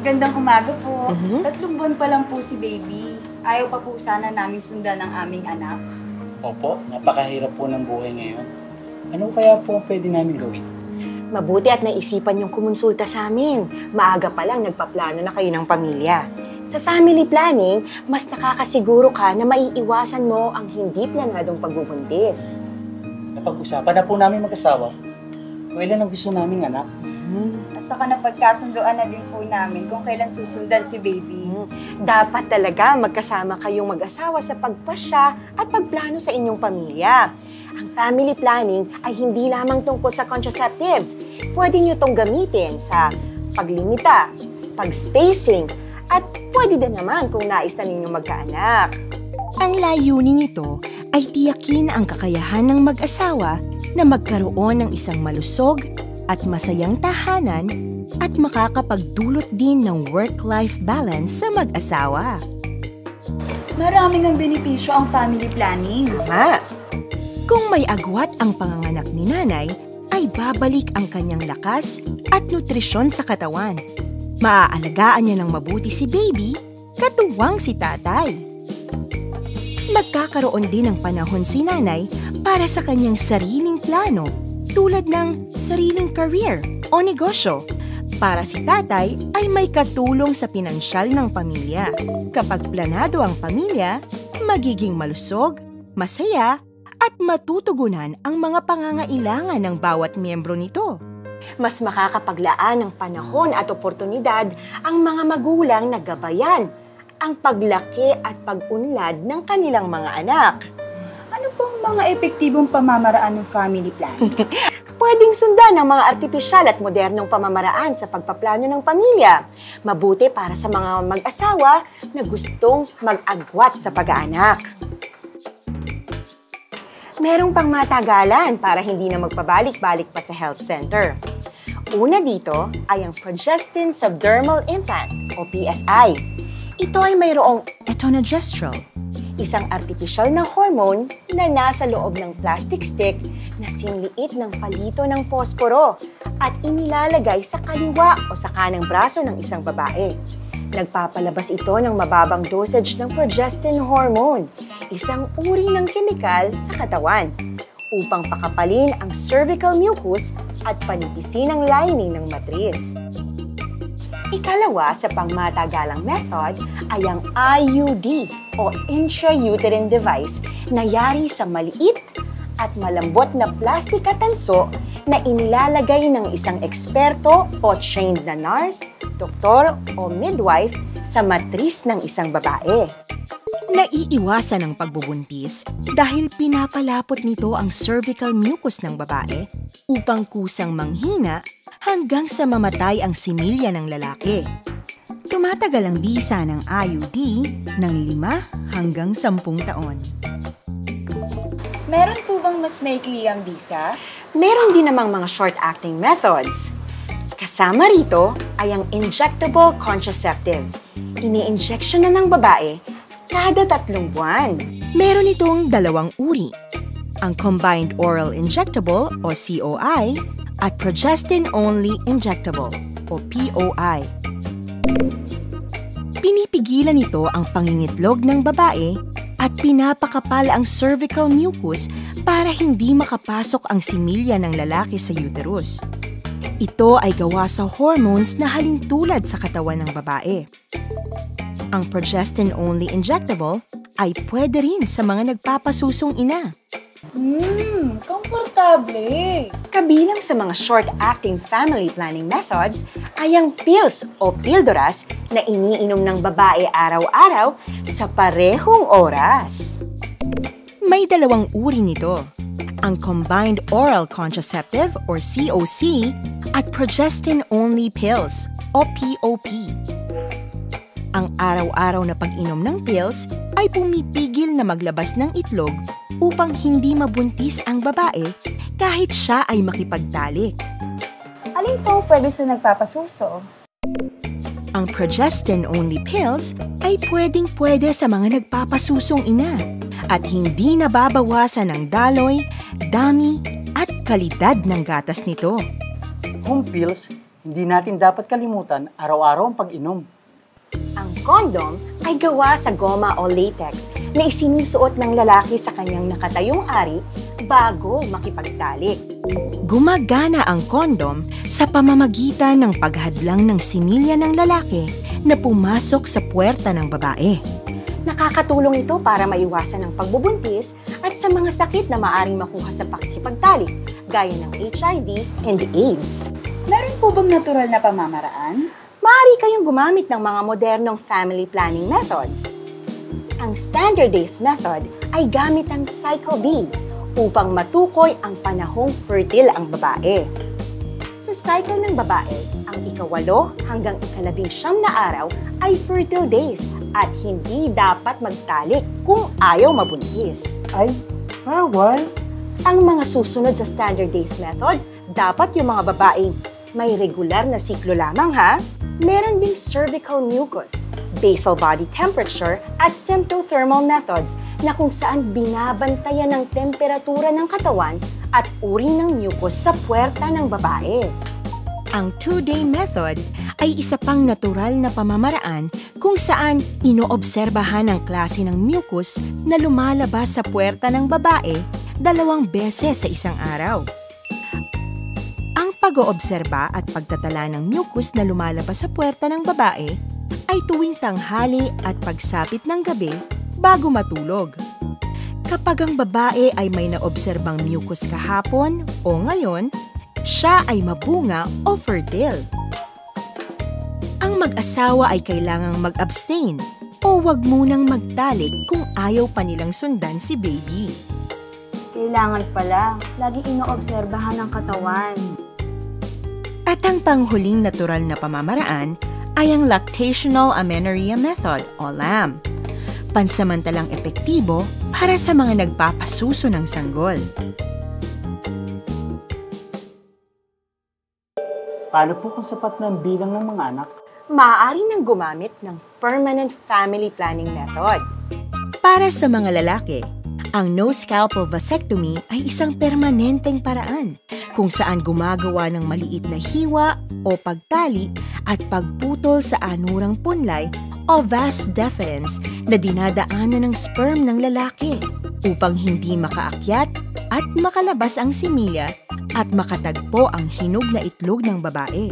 Magandang umaga po. 3 buwan pa lang po si baby. Ayaw pa po sana namin sundan ang aming anak. Opo, napakahirap po ng buhay ngayon. Ano kaya po ang pwede namin gawin? Mabuti at naisipan yung kumonsulta sa amin. Maaga pa lang nagpaplano na kayo ng pamilya. Sa family planning, mas nakakasiguro ka na maiiwasan mo ang hindi planadong pagbubuntis. Napag-usapan na po namin mag-asawa kung ilan ang gusto naming anak. At saka napagkasundoan na din po namin kung kailan susundan si baby. Dapat talaga magkasama kayong mag-asawa sa pagpasya at pagplano sa inyong pamilya. Ang family planning ay hindi lamang tungkol sa contraceptives. Pwede nyo itong gamitin sa paglimita, pag-spacing, at pwede din naman kung nais na ninyong magkaanak. Ang layunin nito ay tiyakin ang kakayahan ng mag-asawa na magkaroon ng isang malusog at masayang tahanan at makakapagdulot din ng work-life balance sa mag-asawa. Maraming ang benepisyo ang family planning. Kung may agwat ang panganganak ni nanay, ay babalik ang kanyang lakas at nutrisyon sa katawan. Maaalagaan niya ng mabuti si baby, katuwang si tatay. Magkakaroon din ng panahon si nanay para sa kanyang sariling plano, tulad ng sariling career o negosyo. Para si tatay ay may katulong sa pinansyal ng pamilya. Kapag planado ang pamilya, magiging malusog, masaya, at matutugunan ang mga pangangailangan ng bawat miyembro nito. Mas makakapaglaan ng panahon at oportunidad ang mga magulang na gabayan ang paglaki at pag-unlad ng kanilang mga anak. Ano pong mga epektibong pamamaraan ng family planning? Pwedeng sundan ng mga artipisyal at modernong pamamaraan sa pagpaplano ng pamilya. Mabuti para sa mga mag-asawa na gustong mag-agwat sa pag-aanak. Merong pang matagalan para hindi na magpabalik-balik pa sa health center. Una dito ay ang Progestin Subdermal Implant o PSI. Ito ay mayroong etonogestrel, isang artipisyal na hormone na nasa loob ng plastic stick na sinliit ng palito ng posporo at inilalagay sa kaliwa o sa kanang braso ng isang babae. Nagpapalabas ito ng mababang dosage ng progestin hormone, isang uri ng kemikal sa katawan, upang pakapalin ang cervical mucus at panipisin ang lining ng matris. Ikalawa sa pangmatagalang method ay ang IUD o intrauterine device na yari sa maliit at malambot na plastik at tanso na inilalagay ng isang eksperto o trained na nurse, doktor o midwife sa matris ng isang babae. Naiiwasan ang pagbubuntis dahil pinapalapot nito ang cervical mucus ng babae upang kusang manghina hanggang sa mamatay ang similya ng lalaki. Tumatagal ang bisa ng IUD ng 5 hanggang 10 taon. Meron po bang mas maikli ang bisa? Meron din namang mga short-acting methods. Kasama rito ay ang injectable contraceptive. Ini-injection na ng babae kada 3 buwan. Meron itong 2 uri, ang Combined Oral Injectable o COI at Progestin-Only Injectable o POI. Pinipigilan nito ang pangingitlog ng babae at pinapakapal ang cervical mucus para hindi makapasok ang similya ng lalaki sa uterus. Ito ay gawa sa hormones na halintulad sa katawan ng babae. Ang Progestin-Only Injectable ay pwede rin sa mga nagpapasusong ina. Komportable! Kabilang sa mga short-acting family planning methods ay ang pills o pildoras na iniinom ng babae araw-araw sa parehong oras. May 2 uri nito, ang Combined Oral Contraceptive or COC at Progestin-Only Pills o POP. Ang araw-araw na pag-inom ng pills ay pumipigil na maglabas ng itlog upang hindi mabuntis ang babae kahit siya ay makipagtalik. Alin po pwede sa nagpapasuso? Ang progestin-only pills ay pwedeng-pwede sa mga nagpapasusong ina at hindi nababawasan ng daloy, dami at kalidad ng gatas nito. Home pills, hindi natin dapat kalimutan araw-araw ang pag-inom. Ang condom ay gawa sa goma o latex na isinusuot ng lalaki sa kanyang nakatayong ari bago makipagtalik. Gumagana ang kondom sa pamamagitan ng paghadlang ng similya ng lalaki na pumasok sa puwerta ng babae. Nakakatulong ito para maiwasan ang pagbubuntis at sa mga sakit na maaring makuha sa pakikipagtalik, gaya ng HIV and AIDS. Meron po bang natural na pamamaraan? Maaari kayong gumamit ng mga modernong family planning methods. Ang standard-based method ay gamit ang cycle beads upang matukoy ang panahong fertile ang babae. Sa cycle ng babae, ang ika-8 hanggang ika-11 na araw ay fertile days at hindi dapat magtalik kung ayaw mabuntis. Ay, bawal. Ang mga susunod sa standard-based method, dapat yung mga babaeng may regular na siklo lamang ha. Meron ding cervical mucus, basal body temperature at symptothermal methods na kung saan binabantayan ang temperatura ng katawan at uri ng mucus sa puwerta ng babae. Ang 2-day method ay isa pang natural na pamamaraan kung saan inoobserbahan ang klase ng mucus na lumalabas sa puwerta ng babae 2 beses sa isang araw. Ang pag-oobserba at pagtatala ng mucus na lumalabas sa puwerta ng babae ay tuwing tanghali at pagsapit ng gabi bago matulog. Kapag ang babae ay may naobserbang mucus kahapon o ngayon, siya ay mabunga o fertile. Ang mag-asawa ay kailangang mag-abstain o wag munang magtalik kung ayaw pa nilang sundan si baby. Kailangan pala, lagi inoobserbahan ng katawan. At ang panghuling natural na pamamaraan ay ang lactational amenorrhea method o LAM. Pansamantalang epektibo para sa mga nagpapasuso ng sanggol. Paano po kung sapat na ang bilang ng mga anak? Maaari nang gumamit ng permanent family planning method. Para sa mga lalaki, ang no-scalpel vasectomy ay isang permanenteng paraan kung saan gumagawa ng maliit na hiwa o pagtali at pagputol sa anurang punlay o vas deferens na dinadaanan ng sperm ng lalaki upang hindi makaakyat at makalabas ang similya at makatagpo ang hinog na itlog ng babae.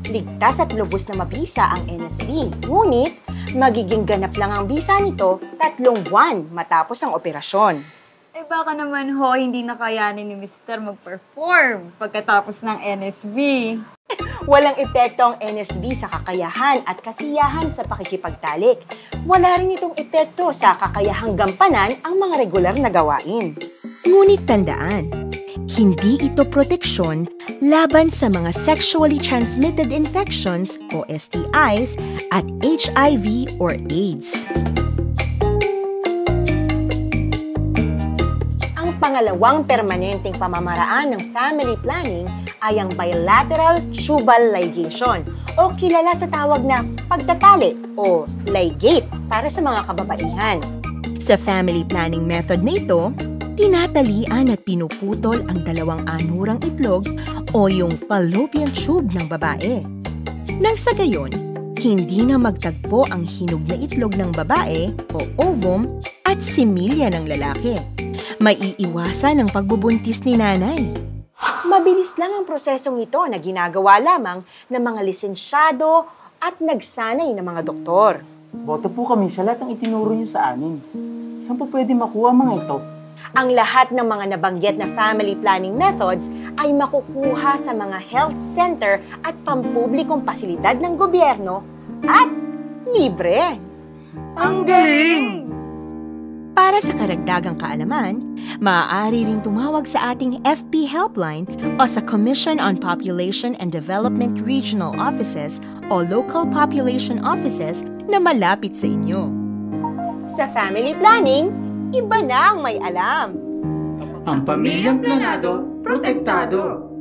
Ligtas at lubos na mabisa ang NSV, ngunit magiging ganap lang ang bisa nito 3 buwan matapos ang operasyon. Eh baka naman ho, hindi nakayanin ni Mr. mag-perform pagkatapos ng NSV. Walang epekto ang NSV sa kakayahan at kasiyahan sa pakikipagtalik. Wala rin itong epekto sa kakayahang gampanan ang mga regular na gawain. Ngunit tandaan, hindi ito proteksyon laban sa mga sexually transmitted infections o STIs at HIV or AIDS. Ang pangalawang permanenteng pamamaraan ng family planning ay ang bilateral tubal ligation o kilala sa tawag na pagtatali o ligate para sa mga kababaihan. Sa family planning method na ito, tinatalian at pinuputol ang 2 anurang itlog o yung fallopian tube ng babae. Nang sa gayon, hindi na magtagpo ang hinog na itlog ng babae o ovum at similya ng lalaki. Maiiwasan ang pagbubuntis ni nanay. Mabilis lang ang prosesong ito na ginagawa lamang ng mga lisensyado at nagsanay na mga doktor. Boto po kami sa lahat ng itinuro niyo sa amin. Saan po pwede makuha mga ito? Ang lahat ng mga nabanggit na family planning methods ay makukuha sa mga health center at pampublikong pasilidad ng gobyerno at libre. Ang galing! Para sa karagdagang kaalaman, maaari ring tumawag sa ating FP Helpline o sa Commission on Population and Development Regional Offices o Local Population Offices na malapit sa inyo. Sa family planning, iba na ang may alam. Ang pamilyang planado, protektado.